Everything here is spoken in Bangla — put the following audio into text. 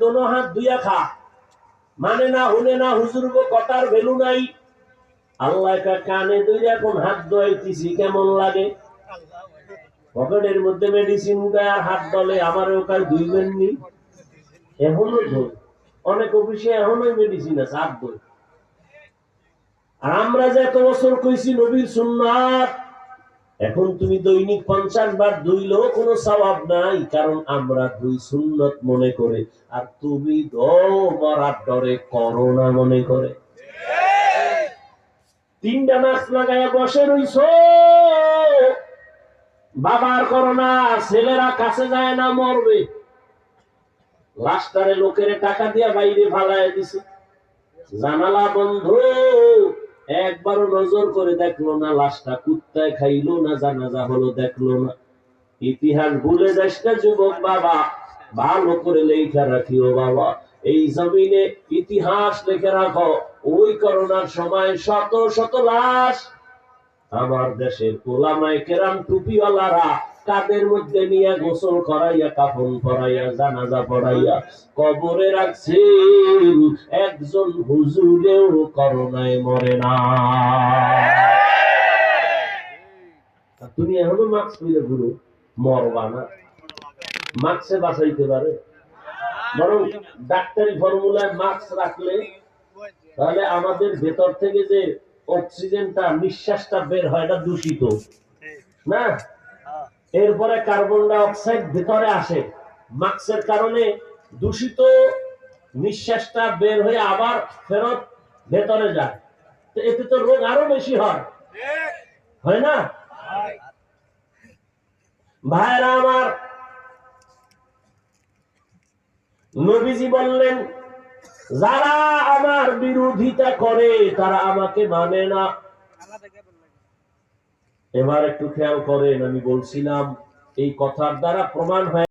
দোনো হাত দুইয়া খা, মানে না হুনে না হুজুর গো কথার ভ্যালু নাই। আল্লাহ কানে দুইয়া এখন হাত ধোয়াইতেছি, কেমন লাগে? পকেটের মধ্যে মেডিসিন উঠায় আর হাত দলে, আমার ওখানে ধুইবেন নি, এখনো ধোয়। অনেক অফিসে এখনো মেডিসিন আছে, হাত ধোয়। আর আমরা যে এত বছর কইছি নবীর সুন্নাত, এখন তুমি দৈনিক 50 বার ধুইলেও কোনো সওয়াব নাই, কারণ আমরা দুই সুন্নত মনে করে, আর তুমি মরার ডরে করোনা মনে করে 3টা মাস্ক লাগাইয়া বসে রইছো। বাবার করোনা, ছেলেরা কাছে যায় না, মরবে। লাস্টারে লোকের টাকা দিয়া বাইরে ফালাইয়া দিছে, জানালা বন্ধ, একবারও নজর করে দেখলো না, লাশটা কুত্তায় খাইলো না, জানাজা হলো দেখলো না। ইতিহাস ভুলে যাস না যুবক বাবা, ভালো করে লেখা রাখিও বাবা, এই জমিনে ইতিহাস লিখে রাখো। ওই করোনার সময় শত শত লাশ আমার দেশের ওলামায়ে কেরাম টুপিওয়ালারা কাদের মধ্যে নিয়ে গোসল করাইয়া, কাফন করাইয়া, জানাজা পড়াইয়া কবরে রাখছেন। একজন হুজুরেও করোনায় মরে না। তুমি এখনো মাস্ক পরে ঘুরো, মরবা না। মাস্কে বাঁচাইতে পারে, বরং ডাক্তারি ফর্মুলায় মাস্ক রাখলে তাহলে আমাদের ভেতর থেকে যে অক্সিজেনটা, নিঃশ্বাসটা বের হয়, এটা দূষিত না, এরপরে কার্বন ডাই অক্সাইড ভেতরে আসে, মাস্কের কারণে দূষিত নিঃশ্বাসটা বের হয়ে আবার ফেরত ভেতরে যায়, তো এতে তো রোগ আরো বেশি হয় না? ভাইরা আমার, নবীজি বললেন, যারা আমার বিরোধিতা করে তারা আমাকে মানে না। এবার একটু খেয়াল করেন, আমি বলছিলাম এই কথার দ্বারা প্রমাণ হয়